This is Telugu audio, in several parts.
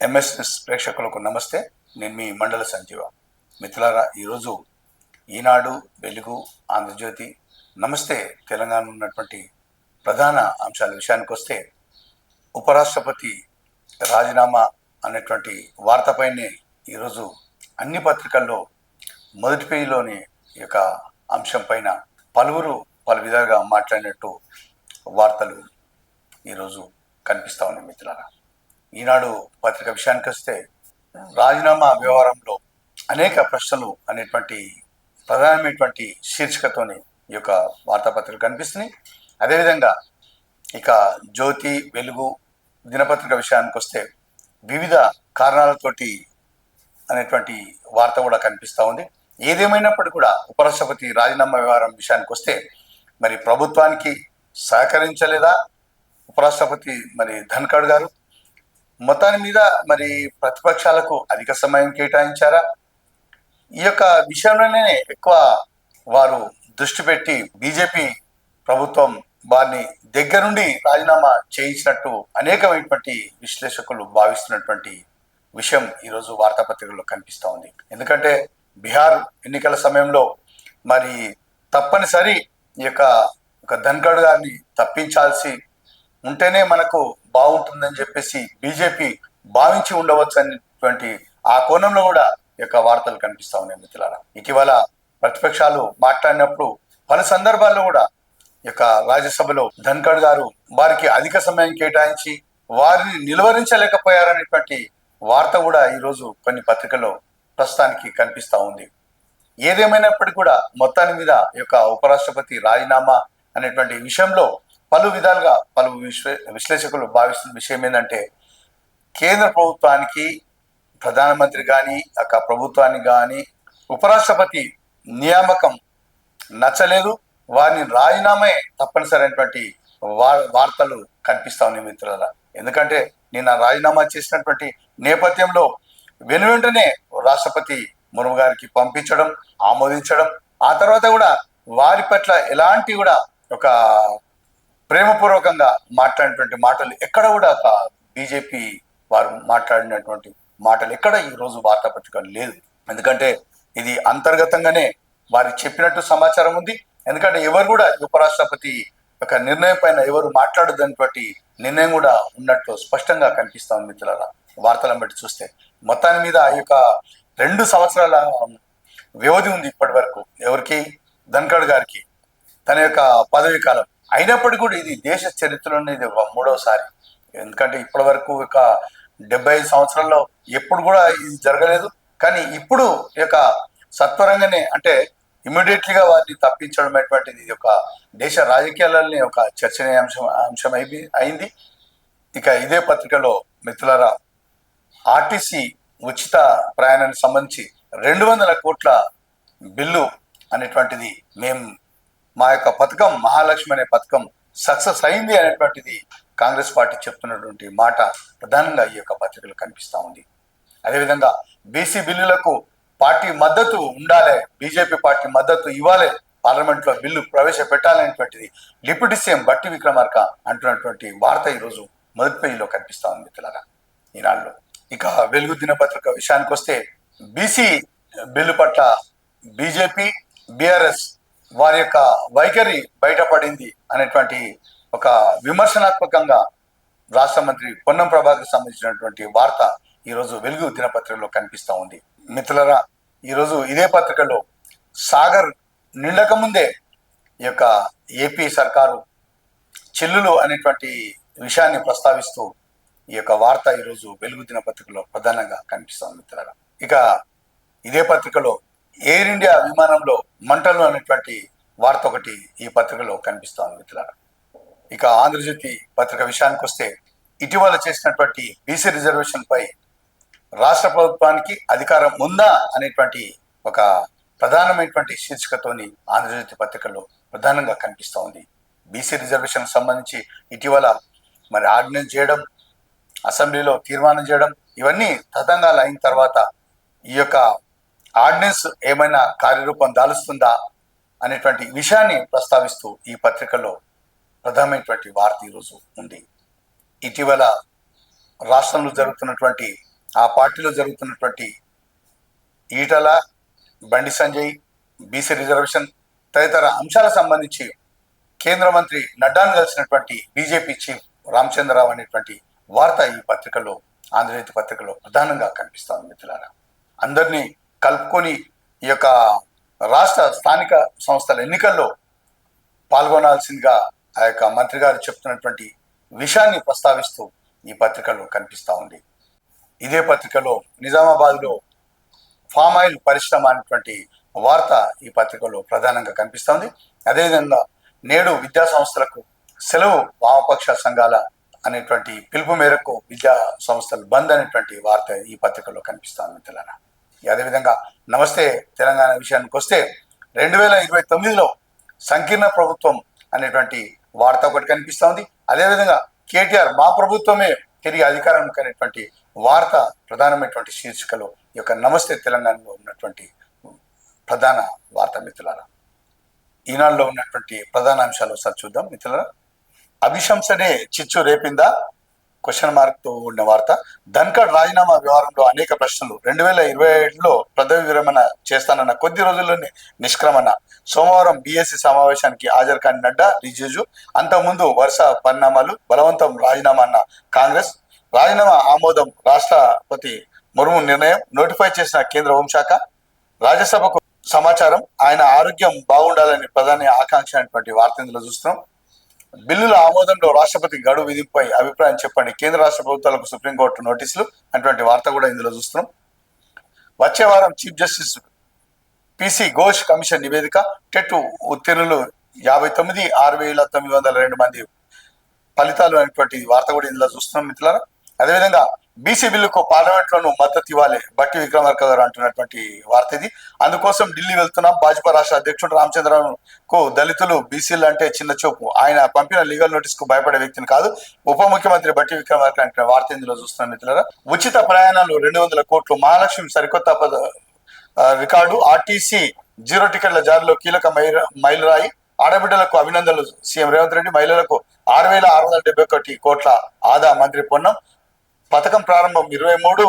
ఎంఎస్ఎస్ ప్రేక్షకులకు నమస్తే. నేను మీ మండల సంజీవ. మిత్రులారా, ఈరోజు ఈనాడు, వెలుగు, ఆంధ్రజ్యోతి, నమస్తే తెలంగాణ ఉన్నటువంటి ప్రధాన అంశాల విషయానికి వస్తే, ఉపరాష్ట్రపతి రాజీనామా అనేటువంటి వార్తపైనే ఈరోజు అన్ని పత్రికల్లో మొదటి పేజీలోని ఈ యొక్క అంశం పైన పలువురు పలు విధాలుగా మాట్లాడినట్టు వార్తలు ఈరోజు కనిపిస్తూ ఉన్నాయి. మిత్రులారా, ఈనాడు పత్రిక విషయానికి వస్తే, రాజీనామా వ్యవహారంలో అనేక ప్రశ్నలు అనేటువంటి ప్రధానమైనటువంటి శీర్షికతోని ఈ యొక్క వార్తాపత్రికలు కనిపిస్తున్నాయి. అదేవిధంగా ఇక జ్యోతి, వెలుగు దినపత్రిక విషయానికి వస్తే వివిధ కారణాలతోటి అనేటువంటి వార్త కూడా కనిపిస్తూ ఉంది. ఏదేమైనప్పటికీ కూడా ఉపరాష్ట్రపతి రాజీనామా వ్యవహారం విషయానికి వస్తే, మరి ప్రభుత్వానికి సహకరించలేదా ఉపరాష్ట్రపతి ధన్ఖడ్ గారు? మొత్తాన్ని మీద మరి ప్రతిపక్షాలకు అధిక సమయం కేటాయించారా? ఈ యొక్క విషయంలోనే ఎక్కువ వారు దృష్టి పెట్టి బీజేపీ ప్రభుత్వం వారిని దగ్గరుండి రాజీనామా చేయించినట్టు అనేకమైనటువంటి విశ్లేషకులు భావిస్తున్నటువంటి విషయం ఈరోజు వార్తాపత్రికల్లో కనిపిస్తూ ఉంది. ఎందుకంటే బీహార్ ఎన్నికల సమయంలో మరి తప్పనిసరి ఈ యొక్క ధన్ఖడ్ గారిని తప్పించాల్సి ఉంటేనే మనకు బాగుంటుందని చెప్పేసి బీజేపీ భావించి ఉండవచ్చు అనేటువంటి ఆ కోణంలో కూడా ఈ యొక్క వార్తలు కనిపిస్తా ఉన్నాయి. మిత్రులారా, ఇటీవల ప్రతిపక్షాలు మాట్లాడినప్పుడు పలు సందర్భాల్లో కూడా ఈ యొక్క రాజ్యసభలో ధన్ఖడ్ గారు వారికి అధిక సమయం కేటాయించి వారిని నిలువరించలేకపోయారనేటువంటి వార్త కూడా ఈరోజు కొన్ని పత్రికల్లో ప్రస్తుతానికి కనిపిస్తా ఉంది. ఏదేమైనప్పటికీ కూడా మొత్తాన్ని మీద ఈ యొక్క ఉపరాష్ట్రపతి రాజీనామా అనేటువంటి విషయంలో పలు విధాలుగా పలు విశ్లేషకులు భావిస్తున్న విషయం ఏంటంటే, కేంద్ర ప్రభుత్వానికి ప్రధానమంత్రి కానీ ప్రభుత్వానికి కానీ ఉపరాష్ట్రపతి నియామకం నచ్చలేదు, వారిని రాజీనామే తప్పనిసరి అయినటువంటి వార్తలు కనిపిస్తా ఉన్నాయి. మిత్రులారా, ఎందుకంటే నిన్న రాజీనామా చేసినటువంటి నేపథ్యంలో వెనువెంటనే రాష్ట్రపతి ముర్ము గారికి పంపించడం, ఆమోదించడం, ఆ తర్వాత కూడా వారి పట్ల ఎలాంటి కూడా ఒక ప్రేమపూర్వకంగా మాట్లాడినటువంటి మాటలు ఎక్కడ కూడా బీజేపీ వారు మాట్లాడినటువంటి మాటలు ఎక్కడ ఈరోజు వార్తాపత్రికలు లేదు. ఎందుకంటే ఇది అంతర్గతంగానే వారు చెప్పినట్టు సమాచారం ఉంది. ఎందుకంటే ఎవరు కూడా ఉపరాష్ట్రపతి యొక్క నిర్ణయం పైన ఎవరు మాట్లాడదనేటువంటి నిర్ణయం కూడా ఉన్నట్టు స్పష్టంగా కనిపిస్తా ఉంది. మిత్రులారా, వార్తలను బట్టి చూస్తే మొత్తాన్ని మీద ఈ యొక్క 2 సంవత్సరాల వ్యవధి ఉంది ఇప్పటి వరకు ఎవరికి, ధన్ఖడ్ గారికి తన యొక్క పదవీ కాలం. అయినప్పటికీ కూడా ఇది దేశ చరిత్రలోనే ఇది 3వసారి. ఎందుకంటే ఇప్పటి వరకు ఒక 75 సంవత్సరాల్లో ఎప్పుడు కూడా ఇది జరగలేదు. కానీ ఇప్పుడు ఈ యొక్క సత్వరంగానే, అంటే ఇమీడియట్లీగా వారిని తప్పించడం అనేటువంటిది ఇది ఒక దేశ రాజకీయాలని ఒక చర్చనీయాంశం అయింది. ఇక ఇదే పత్రికలో మిత్రులారా, ఆర్టీసీ ఉచిత ప్రయాణానికి సంబంధించి 200 కోట్ల బిల్లు అనేటువంటిది మా యొక్క పథకం, మహాలక్ష్మి అనే పథకం సక్సెస్ అయింది అనేటువంటిది కాంగ్రెస్ పార్టీ చెప్తున్నటువంటి మాట ప్రధానంగా ఈ యొక్క పత్రికలు కనిపిస్తూ ఉంది. అదేవిధంగా బీసీ బిల్లులకు పార్టీ మద్దతు ఉండాలి, బీజేపీ పార్టీ మద్దతు ఇవ్వాలి, పార్లమెంట్లో బిల్లు ప్రవేశపెట్టాలనేటువంటిది డిప్యూటీ సీఎం బట్టి విక్రమార్క అంటున్నటువంటి వార్త ఈరోజు మొదటి పేజీలో కనిపిస్తూ ఉంది. మిత్రులారా, ఈనాడులో ఇక వెలుగు దినపత్రిక విషయానికి వస్తే, బీసీ బిల్లు పట్ల బీజేపీ, బీఆర్ఎస్ వారి యొక్క వైఖరి బయటపడింది అనేటువంటి ఒక విమర్శనాత్మకంగా రాష్ట్ర మంత్రి పొన్నం ప్రభాకర్ సంబంధించినటువంటి వార్త ఈరోజు వెలుగు దినపత్రికలో కనిపిస్తూ ఉంది. మిత్రులారా, ఈరోజు ఇదే పత్రికలో సాగర్ నిండక ముందే ఈ యొక్క ఏపీ సర్కారు చెల్లులు అనేటువంటి విషయాన్ని ప్రస్తావిస్తూ ఈ యొక్క వార్త ఈరోజు వెలుగు దినపత్రికలో ప్రధానంగా కనిపిస్తుంది. మిత్రులారా, ఇక ఇదే పత్రికలో ఎయిర్ ఇండియా విమానంలో మంటలు అనేటువంటి వార్త ఒకటి ఈ పత్రికలో కనిపిస్తోంది. మిత్రులారా, ఇక ఆంధ్రజ్యోతి పత్రిక విషయానికి వస్తే, ఇటీవల చేసినటువంటి బీసీ రిజర్వేషన్ పై రాష్ట్ర ప్రభుత్వానికి అధికారం ఉందా అనేటువంటి ఒక ప్రధానమైనటువంటి శీర్షికతోని ఆంధ్రజ్యోతి పత్రికలో ప్రధానంగా కనిపిస్తూ ఉంది. బీసీ రిజర్వేషన్ సంబంధించి ఇటీవల ఆర్డినెన్స్ చేయడం, అసెంబ్లీలో తీర్మానం చేయడం, ఇవన్నీ తతంగాలు అయిన తర్వాత ఈ యొక్క ఆర్డినెన్స్ ఏమైనా కార్యరూపం దాలుస్తుందా అనేటువంటి విషయాన్ని ప్రస్తావిస్తూ ఈ పత్రికలో ప్రధానమైనటువంటి వార్త ఈరోజు ఉంది. ఇటీవల రాష్ట్రంలో జరుగుతున్నటువంటి ఆ పార్టీలో జరుగుతున్నటువంటి ఈటల, బండి సంజయ్, బీసీ రిజర్వేషన్ తదితర అంశాలకు సంబంధించి కేంద్ర మంత్రి నడ్డాను కలిసినటువంటి బీజేపీ చీఫ్ రామచంద్రరావు అనేటువంటి వార్త ఈ పత్రికలో, ఆంధ్రజ్యోతి పత్రికలో ప్రధానంగా కనిపిస్తోంది మిత్రులారా. అందరినీ కలుపుకొని ఈ యొక్క రాష్ట్ర స్థానిక సంస్థల ఎన్నికల్లో పాల్గొనాల్సిందిగా ఆ యొక్క మంత్రి గారు చెప్తున్నటువంటి విషయాన్ని ప్రస్తావిస్తూ ఈ పత్రికలో కనిపిస్తూ ఉంది. ఇదే పత్రికలో నిజామాబాద్లో ఫామ్ ఆయిల్ పరిశ్రమ అనేటువంటి వార్త ఈ పత్రికలో ప్రధానంగా కనిపిస్తోంది. అదేవిధంగా నేడు విద్యా సంస్థలకు సెలవు, వామపక్ష సంఘాల అనేటువంటి పిలుపు మేరకు విద్యా సంస్థలు బంద్ అనేటువంటి వార్త ఈ పత్రికలో కనిపిస్తోంది మిత్రులారా. అదేవిధంగా నమస్తే తెలంగాణ విషయానికి వస్తే 2029లో సంకీర్ణ ప్రభుత్వం అనేటువంటి వార్త ఒకటి కనిపిస్తోంది. అదేవిధంగా కేటీఆర్ మా ప్రభుత్వమే తిరిగి అధికారానికి అనేటువంటి వార్త ప్రధానమైనటువంటి శీర్షికలో ఈ యొక్క నమస్తే తెలంగాణలో ఉన్నటువంటి ప్రధాన వార్త మిత్రులారా. ఈనాడులో ఉన్నటువంటి ప్రధాన అంశాలు ఒకసారి చూద్దాం మిత్రులారా. అభిశంసనే చిచ్చు రేపిందా క్వశ్చన్ మార్క్ తో ఉన్న వార్త. ధన్కడ్ రాజీనామా వ్యవహారంలో అనేక ప్రశ్నలు. 2027లో పదవి విరమణ చేస్తానన్న కొద్ది రోజుల్లోనే నిష్క్రమణ. సోమవారం బీఎస్సీ సమావేశానికి హాజరు కాని నడ్డా, రిజిజు. అంతకుముందు వరుస పరిణామాలు. బలవంతం రాజీనామా అన్న కాంగ్రెస్. రాజీనామా ఆమోదం రాష్ట్రపతి ముర్ము నిర్ణయం. నోటిఫై చేసిన కేంద్ర హోంశాఖ. రాజ్యసభకు సమాచారం. ఆయన ఆరోగ్యం బాగుండాలని ప్రధాని ఆకాంక్ష అనేటువంటి వార్త ఇందులో చూస్తున్నాం. బిల్లుల ఆమోదంలో రాష్ట్రపతి గడువు విధింపై అభిప్రాయం చెప్పండి. కేంద్ర రాష్ట్ర ప్రభుత్వాలకు సుప్రీంకోర్టు నోటీసులు అటువంటి వార్త కూడా ఇందులో చూస్తున్నాం. వచ్చే వారం chief justice PC Ghosh commission నివేదిక. టెట్ ఉత్తీర్ణులు 59,6,902 మంది ఫలితాలు అనేటువంటి వార్త కూడా ఇందులో చూస్తున్నాం మిత్రులారా. అదేవిధంగా బీసీ బిల్లుకు పార్లమెంట్ లోను మద్దతు ఇవ్వాలి బట్టి విక్రమార్క గారు అంటున్నటువంటి వార్త ఇది. అందుకోసం ఢిల్లీ వెళ్తున్నాం. భాజపా రాష్ట్ర అధ్యక్షుడు రామచంద్రరావుకు దళితులు, బీసీలు అంటే చిన్న చూపు. ఆయన పంపిన లీగల్ నోటీస్ కు భయపడే వ్యక్తిని కాదు. ఉప ముఖ్యమంత్రి బట్టి విక్రమార్క అంటే వార్త ఇందులో చూస్తున్నాం మిత్రులారా. ఉచిత ప్రయాణాలు 200 కోట్లు. మహాలక్ష్మి సరికొత్త రికార్డు. ఆర్టీసీ 0 టికెట్ల జారీలో కీలక మైలురాయి. ఆడబిడ్డలకు అభినందనలు సీఎం రేవంత్ రెడ్డి. మహిళలకు 6,671 కోట్ల ఆదా మంత్రి పొన్నం. పథకం ప్రారంభం 23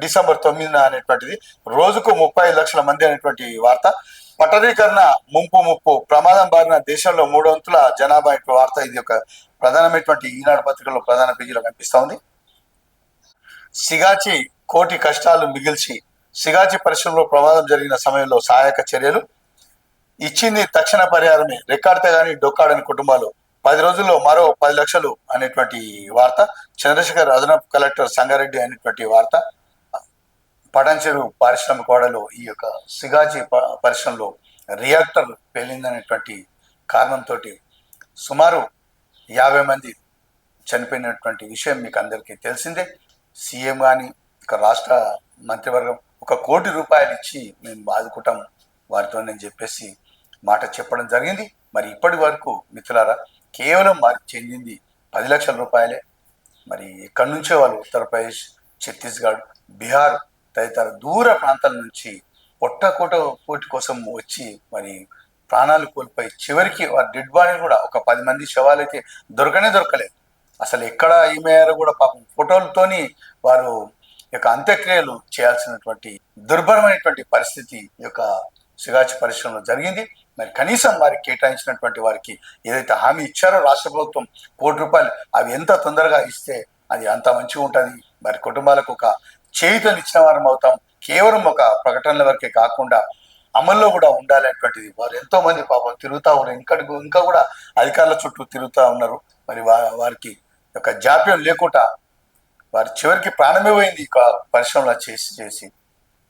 డిసెంబర్ 9 అనేటువంటిది. రోజుకు 35 లక్షల మంది అనేటువంటి వార్త. పట్టణీకరణ ముప్పు. ప్రమాదం బారిన దేశంలో 3 వంతుల జనాభా వార్త. ఇది ఒక ప్రధానమైనటువంటి ఈనాడు పత్రికలో ప్రధాన పేజీలో కనిపిస్తా ఉంది. సిగాచి కోటి కష్టాలు మిగిల్చి. సిగాచి పరిశ్రమలో ప్రమాదం జరిగిన సమయంలో సహాయక చర్యలు ఇచ్చింది తక్షణ పరిహారమే. రెక్కాడితే గాని డొక్కాడని కుటుంబాలు. 10 రోజుల్లో మరో 10 లక్షలు అనేటువంటి వార్త. చంద్రశేఖర్ అదనపు కలెక్టర్ సంగారెడ్డి అనేటువంటి వార్త. పటాన్చెరు పారిశ్రామిక వాడలో ఈ యొక్క సిగాచి పరిశ్రమలో రియాక్టర్ పేలిందనేటువంటి కారణంతో సుమారు 50 మంది చనిపోయినటువంటి విషయం మీకు అందరికీ తెలిసిందే. సీఎం కానీ ఇక రాష్ట్ర మంత్రివర్గం 1 కోటి రూపాయలు ఇచ్చి మేము బాదుకుంటాం వారితో అని చెప్పేసి మాట చెప్పడం జరిగింది. మరి ఇప్పటి వరకు మిత్రులారా కేవలం వారికి చెందింది 10 లక్షల రూపాయలే. మరి ఎక్కడి నుంచో వాళ్ళు ఉత్తరప్రదేశ్, ఛత్తీస్గఢ్, బీహార్ తదితర దూర ప్రాంతాల నుంచి కోటి కోసం వచ్చి మరి ప్రాణాలు కోల్పోయి చివరికి వారి డెడ్ బాడీ కూడా ఒక 10 మంది శవాలు అయితే దొరకలేదు. అసలు ఎక్కడ ఏమయ్యారో కూడా పాపం ఫోటోలతోని వారు యొక్క అంత్యక్రియలు చేయాల్సినటువంటి దుర్భరమైనటువంటి పరిస్థితి యొక్క సిగాచి పరిశ్రమలో జరిగింది. మరి కనీసం వారికి కేటాయించినటువంటి వారికి ఏదైతే హామీ ఇచ్చారో రాష్ట్ర ప్రభుత్వం 1 కోటి రూపాయలు, అవి ఎంత తొందరగా ఇస్తే అది అంత మంచిగా ఉంటుంది. మరి కుటుంబాలకు ఒక చేయుతలు ఇచ్చిన వారం అవుతాం. కేవలం ఒక ప్రకటనల వరకే కాకుండా అమల్లో కూడా ఉండాలనేటువంటిది. వారు ఎంతో మంది పాపం తిరుగుతూ ఉన్నారు. ఇంకా కూడా అధికారుల చుట్టూ తిరుగుతూ ఉన్నారు. మరి వారికి యొక్క జాప్యం లేకుండా వారి చివరికి ప్రాణమే పోయింది ఈ పరిశ్రమలో చేసి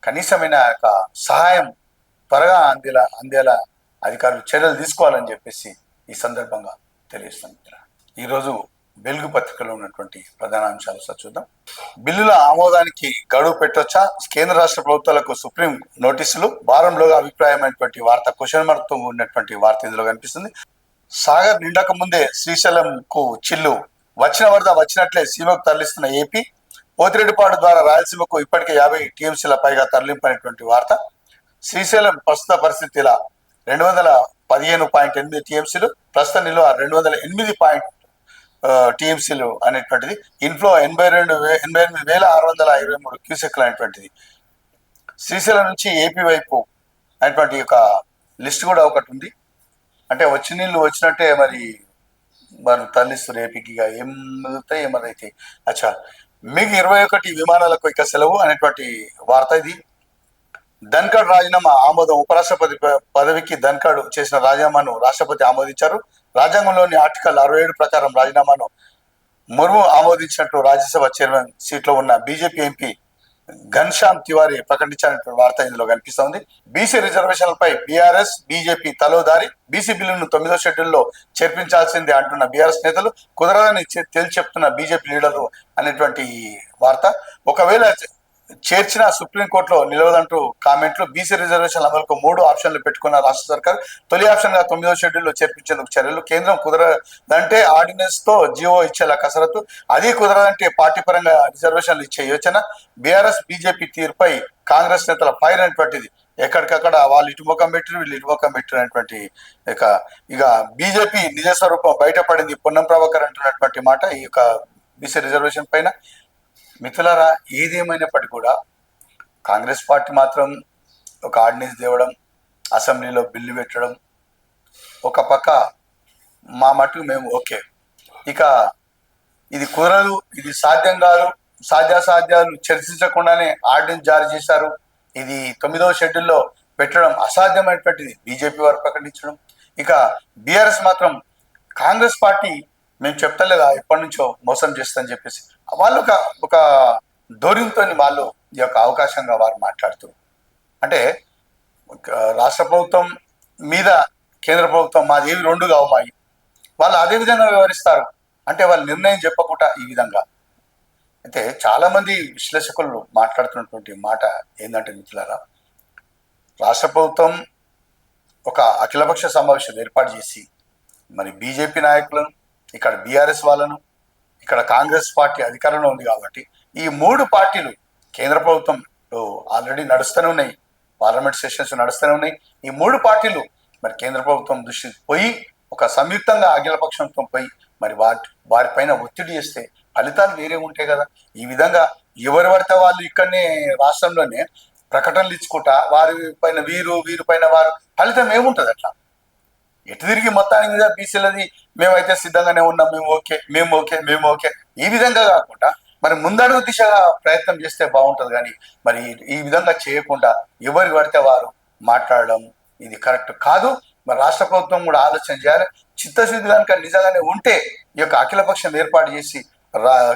కనీసమైన యొక్క సహాయం త్వరగా అందేలా అధికారులు చర్యలు తీసుకోవాలని చెప్పేసి ఈ సందర్భంగా తెలియజేస్తాను. ఈరోజు వెలుగు పత్రికలో ఉన్నటువంటి ప్రధాన అంశాలు చూద్దాం. బిల్లుల ఆమోదానికి గడువు పెట్టొచ్చా? కేంద్ర రాష్ట్ర ప్రభుత్వాలకు సుప్రీం నోటీసులు. వారంలోగా అభిప్రాయమైనటువంటి వార్త. క్వశ్చన్ మార్క్ తో ఉన్నటువంటి వార్త ఇందులో కనిపిస్తుంది. సాగర్ నిండక ముందే శ్రీశైలం కు చిల్లు. వచ్చిన వరద వచ్చినట్లే సీమకు తరలిస్తున్న ఏపీ. పోతిరెడ్డిపాడు ద్వారా రాయలసీమకు ఇప్పటికే 50 టీఎంసీల పైగా తరలింపనేటువంటి వార్త. శ్రీశైలం ప్రస్తుత పరిస్థితి ఇలా. 215.8 టీఎంసీలు. ప్రస్తుత నిల్వ టీఎంసీలు అనేటువంటిది, ఇన్ఫ్లో 88,623 క్యూసెక్లు అనేటువంటిది. శ్రీశైలం నుంచి ఏపీ వైపు అనేటువంటి ఒక లిస్ట్ కూడా ఒకటి ఉంది. అంటే వచ్చి నీళ్ళు వచ్చినట్టే మరి మరి తరలిస్తారు ఏపీకి. ఇక ఏం మిగులుతాయి ఏమదైతే. అచ్చా, మిగ్ 21 విమానాలకు ఇక సెలవు అనేటువంటి వార్త ఇది. ధన్ఖడ్ రాజీనామా ఆమోదం. ఉపరాష్ట్రపతి పదవికి ధన్ఖడ్ చేసిన రాజీనామాను రాష్ట్రపతి ఆమోదించారు. రాజ్యాంగంలోని ఆర్టికల్ 67 ప్రకారం రాజీనామాను ముర్ము ఆమోదించినట్టు రాజ్యసభ చైర్మన్ సీట్లో ఉన్న బీజేపీ ఎంపీ ఘన్శ్యామ్ తివారీ ప్రకటించిన వార్త ఇందులో కనిపిస్తోంది. బీసీ రిజర్వేషన్లపై బీఆర్ఎస్ బీజేపీ తలోదారి. బీసీ బిల్లును 9వ షెడ్యూల్లో చేర్పించాల్సిందే అంటున్న బీఆర్ఎస్ నేతలు, కుదరదని తేల్చి చెప్తున్న బీజేపీ లీడర్లు అనేటువంటి వార్త. ఒకవేళ చేర్చిన సుప్రీంకోర్టులో నిలవదంటూ కామెంట్లు. బీసీ రిజర్వేషన్ల అమలుకు 3 ఆప్షన్లు పెట్టుకున్న రాష్ట్ర సర్కార్ తొలి ఆప్షన్ గా 9వ షెడ్యూల్లో చేర్పించేందుకు చర్యలు. కేంద్రం కుదరదంటే ఆర్డినెన్స్ తో జీవో ఇచ్చేలా కసరత్తు. అది కుదరదంటే పార్టీ పరంగా రిజర్వేషన్లు ఇచ్చే యోచన. బీఆర్ఎస్ బీజేపీ తీరుపై కాంగ్రెస్ నేతల ఫైర్ అనేటువంటిది. ఎక్కడికక్కడ వాళ్ళు ఇటు ముఖం పెట్టిరు, వీళ్ళు ఇటు ముఖం పెట్టిరు అనేటువంటి ఇక బీజేపీ నిజ స్వరూపం బయటపడింది. పొన్నం ప్రభాకర్ అంటున్నటువంటి మాట ఈ యొక్క బీసీ రిజర్వేషన్ పైన. మిత్రులారా, ఏదేమైనప్పటికీ కూడా కాంగ్రెస్ పార్టీ మాత్రం ఒక ఆర్డినెన్స్ తేవడం, అసెంబ్లీలో బిల్లు పెట్టడం ఒక పక్క, మా మటుకు మేము ఓకే. ఇక ఇది కుదరదు, ఇది సాధ్యం కాదు, సాధ్యాసాధ్యాలు చర్చించకుండానే ఆర్డినెన్స్ జారీ చేశారు, ఇది 9వ షెడ్యూల్లో పెట్టడం అసాధ్యమైనటువంటిది బీజేపీ వారు ప్రకటించడం. ఇక బీఆర్ఎస్ మాత్రం కాంగ్రెస్ పార్టీ మేము చెప్తలేదా ఎప్పటి నుంచో మోసం చేస్తుందని చెప్పేసి వాళ్ళు ఒక ధోరణితో వాళ్ళు ఈ యొక్క అవకాశంగా వారు మాట్లాడుతూ, అంటే రాష్ట్ర ప్రభుత్వం మీద కేంద్ర ప్రభుత్వం మాది ఏవి రెండు కావు మాయి, వాళ్ళు అదే విధంగా వివరిస్తారు. అంటే వాళ్ళు నిర్ణయం చెప్పకుండా ఈ విధంగా. అయితే చాలా మంది విశ్లేషకులు మాట్లాడుతున్నటువంటి మాట ఏంటంటే మిత్రులారా, రాష్ట్ర ప్రభుత్వం ఒక అఖిలపక్ష సమావేశం ఏర్పాటు చేసి మరి బీజేపీ నాయకులను, ఇక్కడ బీఆర్ఎస్ వాళ్ళను, ఇక్కడ కాంగ్రెస్ పార్టీ అధికారంలో ఉంది కాబట్టి ఈ 3 పార్టీలు కేంద్ర ప్రభుత్వంలో ఆల్రెడీ నడుస్తూనే ఉన్నాయి, పార్లమెంట్ సెషన్స్ నడుస్తూనే ఉన్నాయి. ఈ 3 పార్టీలు మరి కేంద్ర ప్రభుత్వం దృష్టికి పోయి ఒక సంయుక్తంగా అఖిలపక్షంతో పోయి మరి వారిపైన ఒత్తిడి చేస్తే ఫలితాలు వేరే ఉంటాయి కదా. ఈ విధంగా ఎవరు పడితే వాళ్ళు ఇక్కడనే రాష్ట్రంలోనే ప్రకటనలు ఇచ్చుకుంటా వారి పైన వీరి పైన వారు, ఫలితం ఏముంటుంది అట్లా? ఎటు తిరిగి మొత్తానికి మీద బీసీలది మేమైతే సిద్ధంగానే ఉన్నాం, మేము ఓకే ఈ విధంగా కాకుండా మరి ముందడుగు దిశగా ప్రయత్నం చేస్తే బాగుంటుంది. కానీ మరి ఈ విధంగా చేయకుండా ఎవరు పడితే వారు మాట్లాడడం ఇది కరెక్ట్ కాదు. మరి రాష్ట్ర ప్రభుత్వం కూడా ఆలోచన చేయాలి. చిత్తశుద్ధి కనుక నిజంగానే ఉంటే ఈ యొక్క అఖిలపక్షం ఏర్పాటు చేసి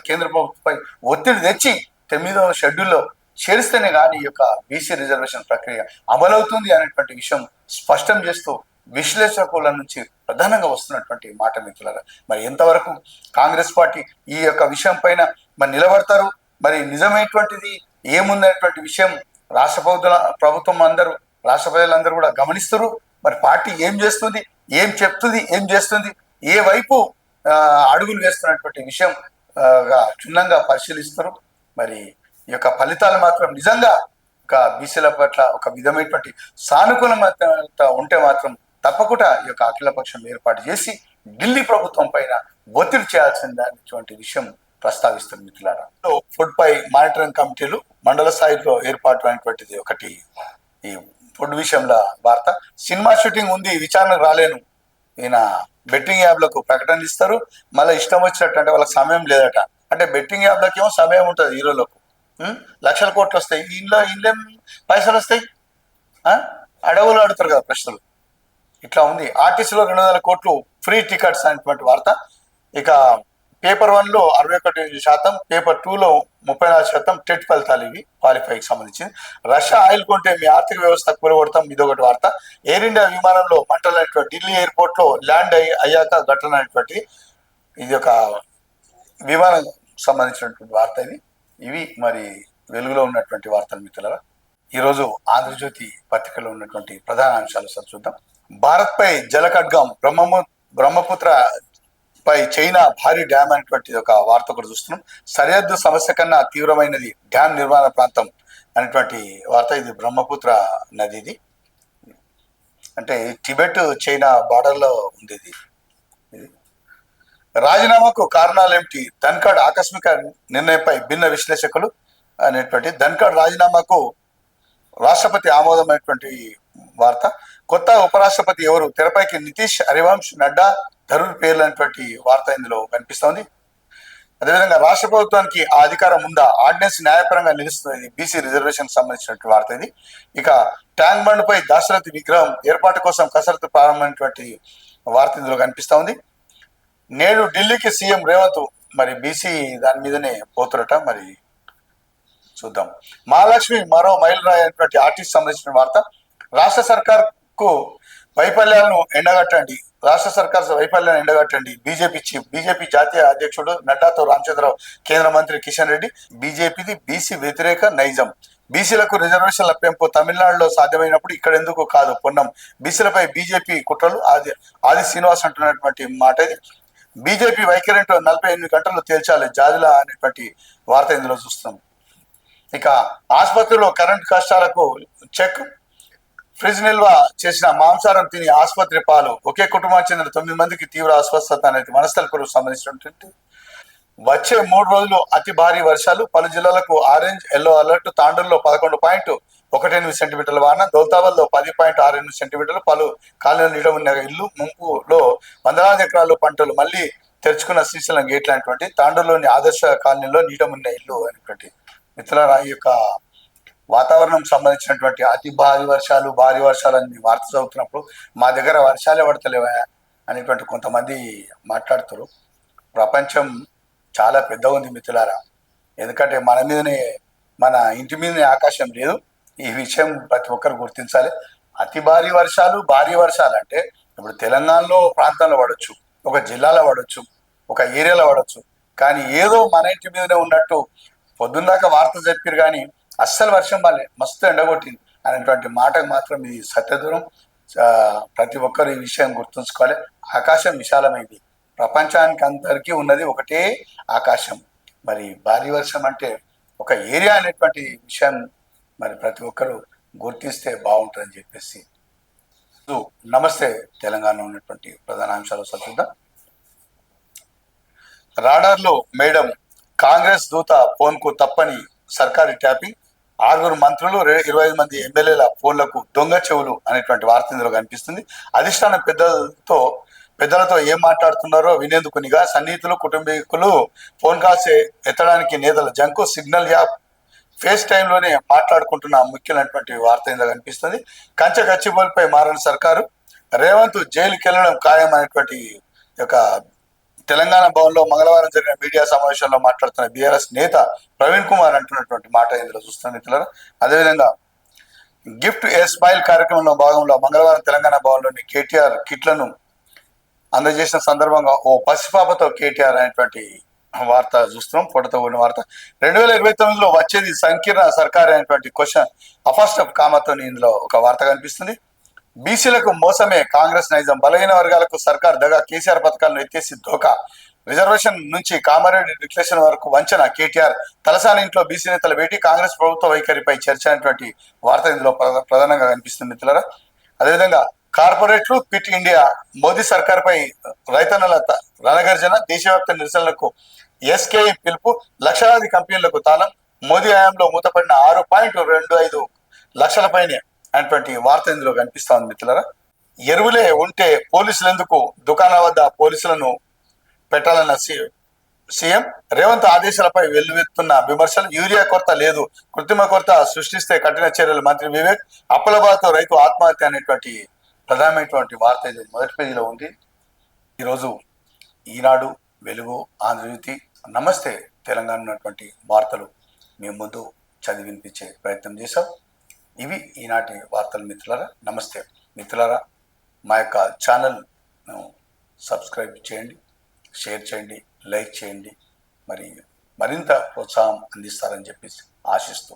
కేంద్ర ప్రభుత్వంపై ఒత్తిడి తెచ్చి 9వ షెడ్యూల్లో చేరిస్తేనే కానీ ఈ యొక్క బీసీ రిజర్వేషన్ ప్రక్రియ అమలవుతుంది అనేటువంటి విషయం స్పష్టం చేస్తూ విశ్లేషకుల నుంచి ప్రధానంగా వస్తున్నటువంటి మాట మిత్రులారా. మరి ఎంతవరకు కాంగ్రెస్ పార్టీ ఈ యొక్క విషయం పైన మరి నిలబడతారు, మరి నిజమైనటువంటిది ఏముందనేటువంటి విషయం రాష్ట్ర ప్రభుత్వం అందరూ, రాష్ట్ర ప్రజలందరూ కూడా గమనిస్తారు. మరి పార్టీ ఏం చేస్తుంది, ఏం చెప్తుంది, ఏం చేస్తుంది, ఏ వైపు అడుగులు వేస్తున్నటువంటి విషయం క్షుణ్ణంగా పరిశీలిస్తారు. మరి ఈ యొక్క ఫలితాలు మాత్రం నిజంగా ఒక బీసీల పట్ల ఒక విధమైనటువంటి సానుకూలత ఉంటే మాత్రం తప్పకుండా ఈ యొక్క అఖిలపక్షం ఏర్పాటు చేసి ఢిల్లీ ప్రభుత్వం పైన ఒత్తిడి చేయాల్సిందనేటువంటి విషయం ప్రస్తావిస్తుంది మిత్రులారా. ఫుడ్ పై మానిటరింగ్ కమిటీలు మండల స్థాయిలో ఏర్పాటు అనేటువంటిది ఒకటి. ఈ ఫుడ్ విషయంలో వార్త. సినిమా షూటింగ్ ఉంది, విచారణకు రాలేను. ఈయన బెట్టింగ్ యాప్లకు ప్రకటనలు ఇస్తారు, మళ్ళీ ఇష్టం వచ్చినట్టు, అంటే వాళ్ళకి సమయం లేదట. అంటే బెట్టింగ్ యాప్లకి ఏమో సమయం ఉంటుంది, హీరోలకు లక్షల కోట్లు వస్తాయి, ఇంట్లో పైసలు వస్తాయి, అడవులు ఆడుతారు కదా ప్రశ్నలు. ఇట్లా ఉంది. ఆర్టీసీలో 200 కోట్లు ఫ్రీ టికెట్స్ అనేటువంటి వార్త. ఇక పేపర్ 1లో 61%, పేపర్ 2లో 34% టెట్ ఫలితాలు ఇవి క్వాలిఫైకి సంబంధించింది. రష్యా ఆయిల్ కొంటే మీ ఆర్థిక వ్యవస్థ కూలగొడతాం, ఇదొకటి వార్త. ఎయిర్ ఇండియా విమానంలో మంటలు అనేటువంటి ఢిల్లీ ఎయిర్పోర్ట్ లో ల్యాండ్ అయ్యాక ఘటన అనేటువంటి ఇది ఒక విమానం సంబంధించినటువంటి వార్త ఇది. ఇవి మరి వెలుగులో ఉన్నటువంటి వార్తలు మిత్రులారా. ఈరోజు ఆంధ్రజ్యోతి పత్రికలో ఉన్నటువంటి ప్రధాన అంశాలు సార్ చూద్దాం. భారత్ పై జలఖడ్గం, బ్రహ్మపుత్ర పై చైనా భారీ డ్యామ్ అనేటువంటి ఒక వార్త కూడా చూస్తున్నాం. సరిహద్దు సమస్య కన్నా తీవ్రమైనది డ్యామ్ నిర్మాణ ప్రాంతం అనేటువంటి వార్త. ఇది బ్రహ్మపుత్ర నదిది, అంటే టిబెట్ చైనా బార్డర్లో ఉంది ఇది. రాజీనామాకు కారణాలేమిటి, ధన్ఖడ్ ఆకస్మిక నిర్ణయంపై భిన్న విశ్లేషకులు అనేటువంటి ధన్ఖడ్ రాజీనామాకు రాష్ట్రపతి ఆమోదమైనటువంటి వార్త. కొత్త ఉపరాష్ట్రపతి ఎవరు, తెరపైకి నితీష్, హరివంశ్, నడ్డా, ధరూర్ పేర్లు అనేటువంటి వార్త ఇందులో కనిపిస్తోంది. అదేవిధంగా రాష్ట్ర ప్రభుత్వానికి ఆ అధికారం ఉందా, ఆర్డినెన్స్ న్యాయపరంగా నిలుస్తుంది, బీసీ రిజర్వేషన్ సంబంధించినటువంటి వార్త ఇది. ఇక ట్యాంక్ బండ్ పై దాశరథి విగ్రహం ఏర్పాటు కోసం కసరత్తు ప్రారంభమైనటువంటి వార్త ఇందులో కనిపిస్తా ఉంది. నేడు ఢిల్లీకి సీఎం రేవంత్, మరి బీసీ దాని మీదనే పోతురట, మరి చూద్దాం. మహాలక్ష్మి మరో మైలురాయి అయినటువంటి ఆర్టిస్ట్ సంబంధించిన వార్త. రాష్ట్ర సర్కార్ కు వైఫల్యాలను ఎండగట్టండి, రాష్ట్ర సర్కార్ వైఫల్యాన్ని ఎండగట్టండి, బీజేపీ చీఫ్. బీజేపీ జాతీయ అధ్యక్షుడు నడ్డాతో రామచంద్రరావు, కేంద్ర మంత్రి కిషన్ రెడ్డి. బీజేపీది బీసీ వ్యతిరేక నైజం, బీసీలకు రిజర్వేషన్ల పెంపు తమిళనాడులో సాధ్యమైనప్పుడు ఇక్కడ ఎందుకు కాదు, పొన్నం. బీసీలపై బీజేపీ కుట్రలు, ఆది శ్రీనివాస్ అంటున్నటువంటి మాట ఇది. బీజేపీ వైఖరింటో 48 గంటల్లో తేల్చాలి, జాజిలా అనేటువంటి వార్త ఇందులో చూస్తున్నాం. ఇక ఆసుపత్రిలో కరెంట్ కష్టాలకు చెక్, ఫ్రిడ్జ్ నిల్వ చేసిన మాంసారం తిని ఆసుపత్రి పాలు, ఒకే కుటుంబానికి చెందిన 9 మందికి తీవ్ర అస్వస్థత అనేది మనస్థలిపురకు సంబంధించినటువంటి. వచ్చే 3 రోజులు అతి భారీ వర్షాలు, పలు జిల్లాలకు ఆరెంజ్ ఎల్లో అలర్ట్. తాండూరులో 11.18 సెంటీమీటర్ల వాన, దౌతాబాద్లో 10.68 సెంటీమీటర్లు. పలు కాలనీలు నీట ఉన్న ఇల్లు ముంపులో వందలాది ఎకరాలు పంటలు. మళ్ళీ తెరుచుకున్న శ్రీశైలం గేట్ లాంటి తాండూరులోని ఆదర్శ కాలనీలో నీట ఉన్న ఇల్లు అనేటువంటి. మిత్రులారా, ఈ యొక్క వాతావరణం సంబంధించినటువంటి అతి భారీ వర్షాలు అని వార్త చదువుతున్నప్పుడు మా దగ్గర వర్షాలే పడతలేవా అనేటువంటి కొంతమంది మాట్లాడుతారు. ప్రపంచం చాలా పెద్దగా ఉంది మిత్రులారా. ఎందుకంటే మన ఇంటి మీదనే ఆకాశం లేదు. ఈ విషయం ప్రతి ఒక్కరు గుర్తించాలి. అతి భారీ వర్షాలు అంటే ఇప్పుడు తెలంగాణలో ప్రాంతంలో పడవచ్చు, ఒక జిల్లాలో పడవచ్చు, ఒక ఏరియాలో పడవచ్చు. కానీ ఏదో మన ఇంటి మీదనే ఉన్నట్టు పొద్దున్నాక వార్త చెప్పారు, కానీ అస్సలు వర్షం బాలే, మస్తు ఎండగొట్టింది అనేటువంటి మాటకు మాత్రం ఇది సత్యదూరం. ప్రతి ఒక్కరు ఈ విషయం గుర్తుంచుకోవాలి. ఆకాశం విశాలమైంది, ప్రపంచానికి అందరికీ ఉన్నది ఒకటే ఆకాశం. మరి భారీ వర్షం అంటే ఒక ఏరియా అనేటువంటి విషయం మరి ప్రతి ఒక్కరు గుర్తిస్తే బాగుంటుందని చెప్పేసి. నమస్తే తెలంగాణలో ఉన్నటువంటి ప్రధాన అంశాలు చూద్దాం. రాడార్లో మేడం, కాంగ్రెస్ దూత ఫోన్ కు తప్పని సర్కారీ ట్యాపింగ్, 6 మంత్రులు 25 మంది ఎమ్మెల్యేల ఫోన్లకు దొంగ చెవులు అనేటువంటి వార్త ఇందులో కనిపిస్తుంది. అధిష్టానం పెద్దలతో ఏం మాట్లాడుతున్నారో వినేందుకు నిగా, సన్నిహితులు కుటుంబీకులు ఫోన్ కాల్స్ ఎత్తడానికి నేతల జంకు, సిగ్నల్ యాప్ ఫేస్ టైంలోనే మాట్లాడుకుంటున్న ముఖ్యమైనటువంటి వార్త ఇందులో కనిపిస్తుంది. కంచె గచ్చిబౌలిపై మారిన సర్కారు, రేవంత్ జైలుకి వెళ్ళడం ఖాయం అనేటువంటి యొక్క తెలంగాణ భవన్ లో మంగళవారం జరిగిన మీడియా సమావేశంలో మాట్లాడుతున్న బీఆర్ఎస్ నేత ప్రవీణ్ కుమార్ అంటున్నటువంటి మాట ఇందులో చూస్తున్నాం మిత్రులారా. అదేవిధంగా గిఫ్ట్ ఏ స్మైల్ కార్యక్రమంలో భాగంలో మంగళవారం తెలంగాణ భవన్ లోని కేటీఆర్ కిట్లను అందజేసిన సందర్భంగా ఓ పసిపాపతో కేటీఆర్ అనేటువంటి వార్త చూస్తున్నాం, ఫోటోతో ఉన్న వార్త. 2029లో వచ్చేది సంకీర్ణ సర్కార్ అనేటువంటి క్వశ్చన్ అఫస్ట్ ఆఫ్ కామతో ఇందులో ఒక వార్త కనిపిస్తుంది. బీసీలకు మోసమే కాంగ్రెస్ నైజం, బలహీన వర్గాలకు సర్కార్ దగా, కేసీఆర్ పథకాలను ఎత్తేసి ధోకా, రిజర్వేషన్ నుంచి కామారెడ్డి డిక్లరేషన్ వరకు వంచన, కేటీఆర్ తలసాని ఇంట్లో బీసీ నేతల భేటీ, కాంగ్రెస్ ప్రభుత్వ వైఖరిపై చర్చ అనేటువంటి వార్త ఇందులో ప్రధానంగా కనిపిస్తుంది మిత్రులారా. అదేవిధంగా కార్పొరేట్లు పిట్ ఇండియా, మోదీ సర్కార్ పై రైతన్నల రణగర్జన, దేశవ్యాప్త నిరసనలకు ఎస్కేఐ పిలుపు, లక్షలాది కంపెనీలకు తాళం, మోదీ హయాంలో మూతపడిన 6.25 లక్షల పైనే అనేటువంటి వార్త ఇందులో కనిపిస్తా ఉంది మిత్రులారా. ఎరువులే ఉంటే పోలీసులు ఎందుకు, దుకాణాల వద్ద పోలీసులను పెట్టాలన్న సీఎం రేవంత్ ఆదేశాలపై వెల్లువెత్తున్న విమర్శలు, యూరియా కొరత లేదు, కృత్రిమ కొరత సృష్టిస్తే కఠిన చర్యలు, మంత్రి వివేక్. అప్పలబాద్తో రైతు ఆత్మహత్య అనేటువంటి ప్రధానమైనటువంటి వార్త ఇది మొదటి పేజీలో ఉంది. ఈరోజు ఈనాడు, వెలుగు, ఆంధ్రజ్యోతి, నమస్తే తెలంగాణ ఉన్నటువంటి వార్తలు మేము ముందు చదివి వినిపించే ప్రయత్నం చేశాం. ఇవి ఈనాటి వార్తలు మిత్రులారా. నమస్తే మిత్రులారా. మా యొక్క ఛానల్ను సబ్స్క్రైబ్ చేయండి, షేర్ చేయండి, లైక్ చేయండి, మరి మరింత ప్రోత్సాహం అందిస్తారని చెప్పేసి ఆశిస్తూ